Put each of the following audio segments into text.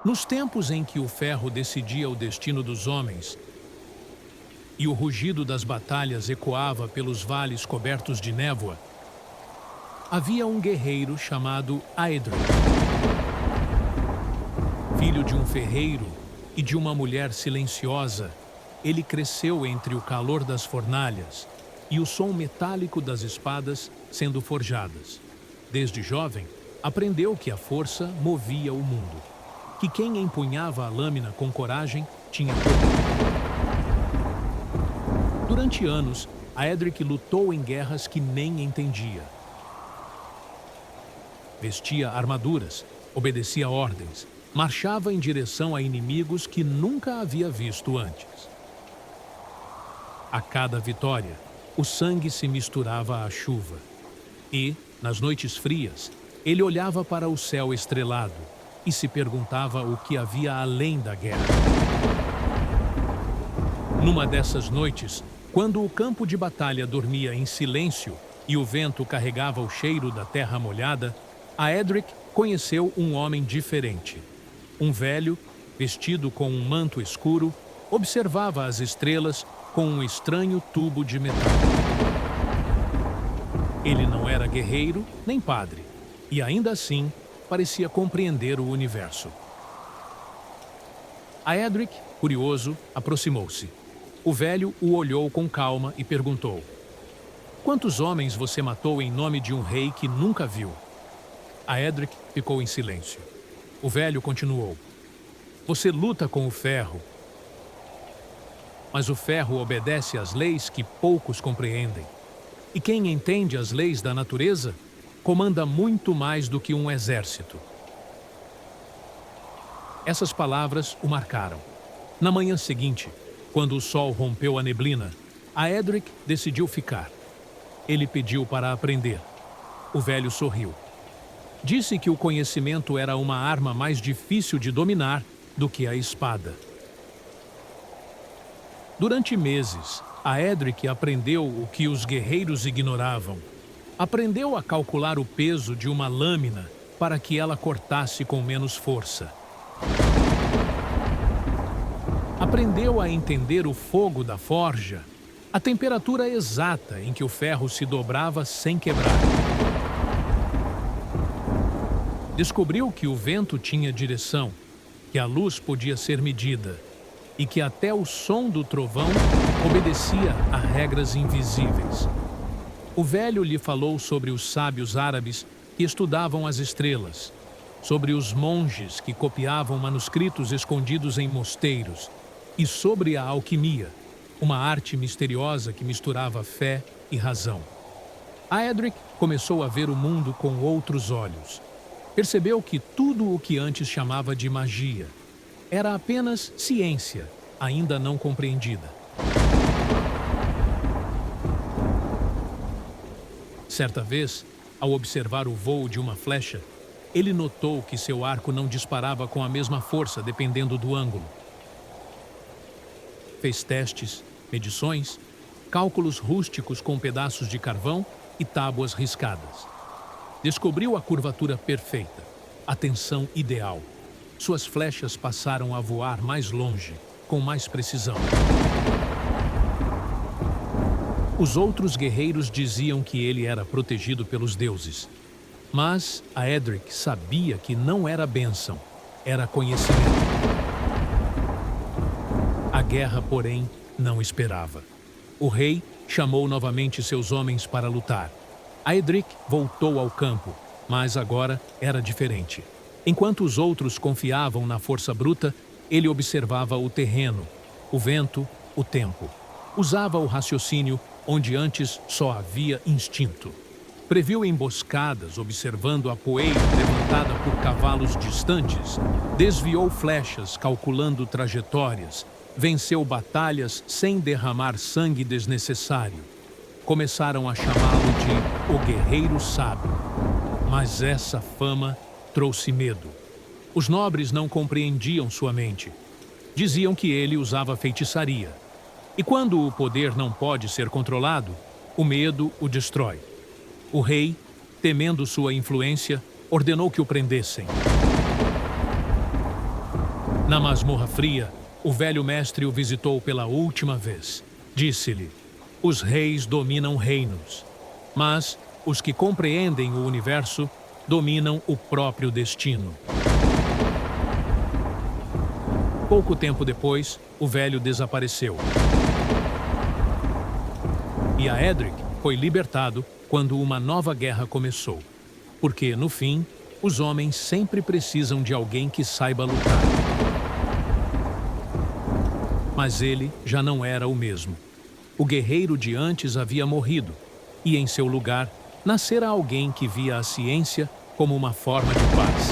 Nos tempos em que o ferro decidia o destino dos homens e o rugido das batalhas ecoava pelos vales cobertos de névoa, havia um guerreiro chamado Aedric. Filho de um ferreiro e de uma mulher silenciosa, ele cresceu entre o calor das fornalhas e o som metálico das espadas sendo forjadas. Desde jovem, aprendeu que a força movia o mundo, que quem empunhava a lâmina com coragem tinha poder. Durante anos, Aedric lutou em guerras que nem entendia. Vestia armaduras, obedecia ordens, marchava em direção a inimigos que nunca havia visto antes. A cada vitória, o sangue se misturava à chuva. E, nas noites frias, ele olhava para o céu estrelado e se perguntava o que havia além da guerra. Numa dessas noites, quando o campo de batalha dormia em silêncio e o vento carregava o cheiro da terra molhada, Aedric conheceu um homem diferente. Um velho, vestido com um manto escuro, observava as estrelas com um estranho tubo de metal. Ele não era guerreiro nem padre, e ainda assim parecia compreender o universo. Aedric, curioso, aproximou-se. O velho o olhou com calma e perguntou: "Quantos homens você matou em nome de um rei que nunca viu?" Aedric ficou em silêncio. O velho continuou: "Você luta com o ferro, mas o ferro obedece às leis que poucos compreendem. E quem entende as leis da natureza comanda muito mais do que um exército." Essas palavras o marcaram. Na manhã seguinte, quando o sol rompeu a neblina, Aedric decidiu ficar. Ele pediu para aprender. O velho sorriu. Disse que o conhecimento era uma arma mais difícil de dominar do que a espada. Durante meses, Aedric aprendeu o que os guerreiros ignoravam. Aprendeu a calcular o peso de uma lâmina para que ela cortasse com menos força. Aprendeu a entender o fogo da forja, a temperatura exata em que o ferro se dobrava sem quebrar. Descobriu que o vento tinha direção, que a luz podia ser medida e que até o som do trovão obedecia a regras invisíveis. O velho lhe falou sobre os sábios árabes que estudavam as estrelas, sobre os monges que copiavam manuscritos escondidos em mosteiros e sobre a alquimia, uma arte misteriosa que misturava fé e razão. Aedric começou a ver o mundo com outros olhos. Percebeu que tudo o que antes chamava de magia era apenas ciência, ainda não compreendida. Certa vez, ao observar o voo de uma flecha, ele notou que seu arco não disparava com a mesma força dependendo do ângulo. Fez testes, medições, cálculos rústicos com pedaços de carvão e tábuas riscadas. Descobriu a curvatura perfeita, a tensão ideal. Suas flechas passaram a voar mais longe, com mais precisão. Os outros guerreiros diziam que ele era protegido pelos deuses. Mas Aedric sabia que não era bênção, era conhecimento. A guerra, porém, não esperava. O rei chamou novamente seus homens para lutar. Aedric voltou ao campo, mas agora era diferente. Enquanto os outros confiavam na força bruta, ele observava o terreno, o vento, o tempo. Usava o raciocínio onde antes só havia instinto. Previu emboscadas observando a poeira levantada por cavalos distantes, desviou flechas calculando trajetórias, venceu batalhas sem derramar sangue desnecessário. Começaram a chamá-lo de o Guerreiro Sábio. Mas essa fama trouxe medo. Os nobres não compreendiam sua mente. Diziam que ele usava feitiçaria. E quando o poder não pode ser controlado, o medo o destrói. O rei, temendo sua influência, ordenou que o prendessem. Na masmorra fria, o velho mestre o visitou pela última vez. Disse-lhe: os reis dominam reinos, mas os que compreendem o universo dominam o próprio destino. Pouco tempo depois, o velho desapareceu. E a Edric foi libertado quando uma nova guerra começou. Porque, no fim, os homens sempre precisam de alguém que saiba lutar. Mas ele já não era o mesmo. O guerreiro de antes havia morrido, e em seu lugar nascera alguém que via a ciência como uma forma de paz.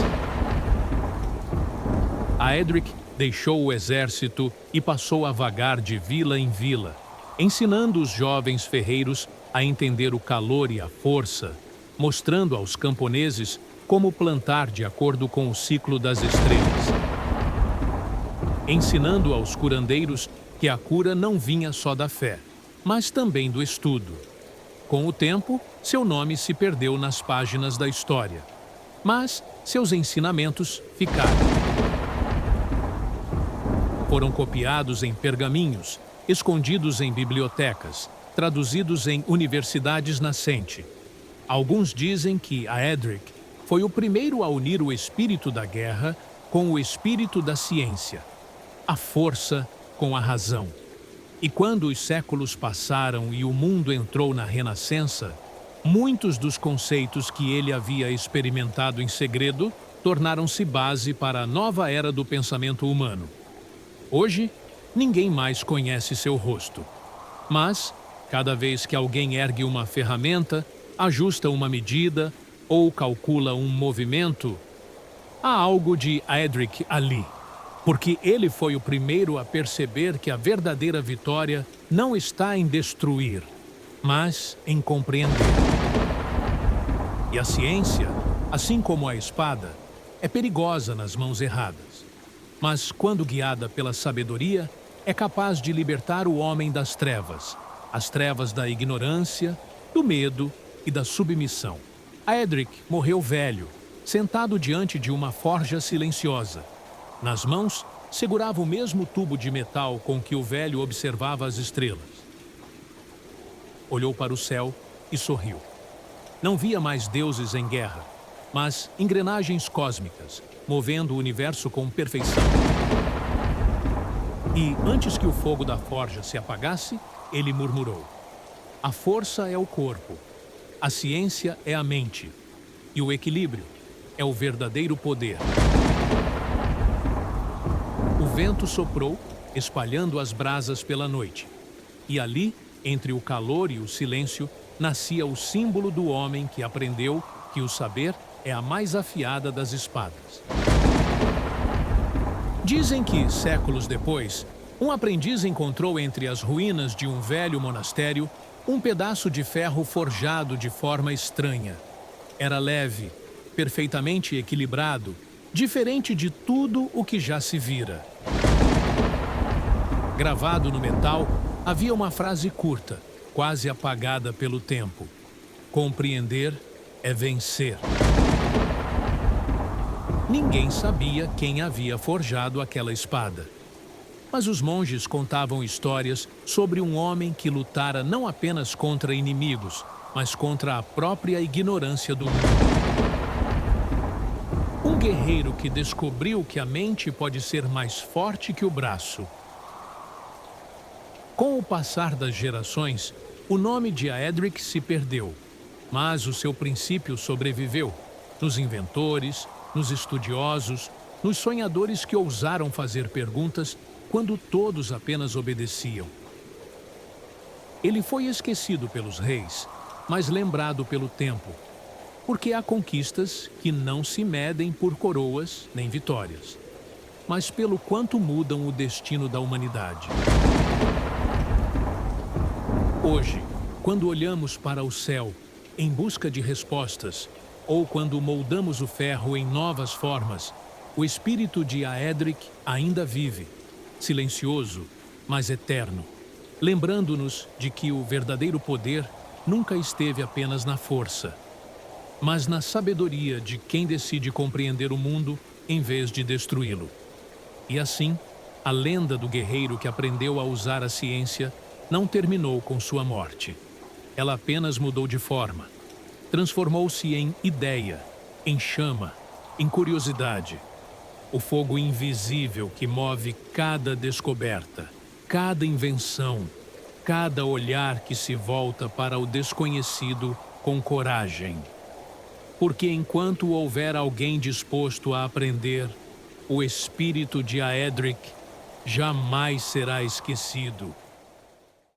A Edric deixou o exército e passou a vagar de vila em vila, ensinando os jovens ferreiros a entender o calor e a força, mostrando aos camponeses como plantar de acordo com o ciclo das estrelas, ensinando aos curandeiros que a cura não vinha só da fé, mas também do estudo. Com o tempo, seu nome se perdeu nas páginas da história, mas seus ensinamentos ficaram. Foram copiados em pergaminhos, escondidos em bibliotecas, traduzidos em universidades nascentes. Alguns dizem que a Edric foi o primeiro a unir o espírito da guerra com o espírito da ciência, a força com a razão. E quando os séculos passaram e o mundo entrou na Renascença, muitos dos conceitos que ele havia experimentado em segredo tornaram-se base para a nova era do pensamento humano. Hoje, ninguém mais conhece seu rosto. Mas, cada vez que alguém ergue uma ferramenta, ajusta uma medida ou calcula um movimento, há algo de Edric ali. Porque ele foi o primeiro a perceber que a verdadeira vitória não está em destruir, mas em compreender. E a ciência, assim como a espada, é perigosa nas mãos erradas. Mas, quando guiada pela sabedoria, é capaz de libertar o homem das trevas, as trevas da ignorância, do medo e da submissão. A Edric morreu velho, sentado diante de uma forja silenciosa. Nas mãos, segurava o mesmo tubo de metal com que o velho observava as estrelas. Olhou para o céu e sorriu. Não via mais deuses em guerra, mas engrenagens cósmicas, movendo o universo com perfeição. E, antes que o fogo da forja se apagasse, ele murmurou: a força é o corpo, a ciência é a mente, e o equilíbrio é o verdadeiro poder. O vento soprou, espalhando as brasas pela noite. E ali, entre o calor e o silêncio, nascia o símbolo do homem que aprendeu que o saber é a mais afiada das espadas. Dizem que, séculos depois, um aprendiz encontrou entre as ruínas de um velho monastério um pedaço de ferro forjado de forma estranha. Era leve, perfeitamente equilibrado, diferente de tudo o que já se vira. Gravado no metal, havia uma frase curta, quase apagada pelo tempo: compreender é vencer. Ninguém sabia quem havia forjado aquela espada. Mas os monges contavam histórias sobre um homem que lutara não apenas contra inimigos, mas contra a própria ignorância do mundo. Um guerreiro que descobriu que a mente pode ser mais forte que o braço. Com o passar das gerações, o nome de Edric se perdeu, mas o seu princípio sobreviveu nos inventores, nos estudiosos, nos sonhadores que ousaram fazer perguntas quando todos apenas obedeciam. Ele foi esquecido pelos reis, mas lembrado pelo tempo, porque há conquistas que não se medem por coroas nem vitórias, mas pelo quanto mudam o destino da humanidade. Hoje, quando olhamos para o céu em busca de respostas, ou quando moldamos o ferro em novas formas, o espírito de Edric ainda vive, silencioso, mas eterno, lembrando-nos de que o verdadeiro poder nunca esteve apenas na força, mas na sabedoria de quem decide compreender o mundo em vez de destruí-lo. E assim, a lenda do guerreiro que aprendeu a usar a ciência não terminou com sua morte. Ela apenas mudou de forma. Transformou-se em ideia, em chama, em curiosidade. O fogo invisível que move cada descoberta, cada invenção, cada olhar que se volta para o desconhecido com coragem. Porque enquanto houver alguém disposto a aprender, o espírito de Aedric jamais será esquecido.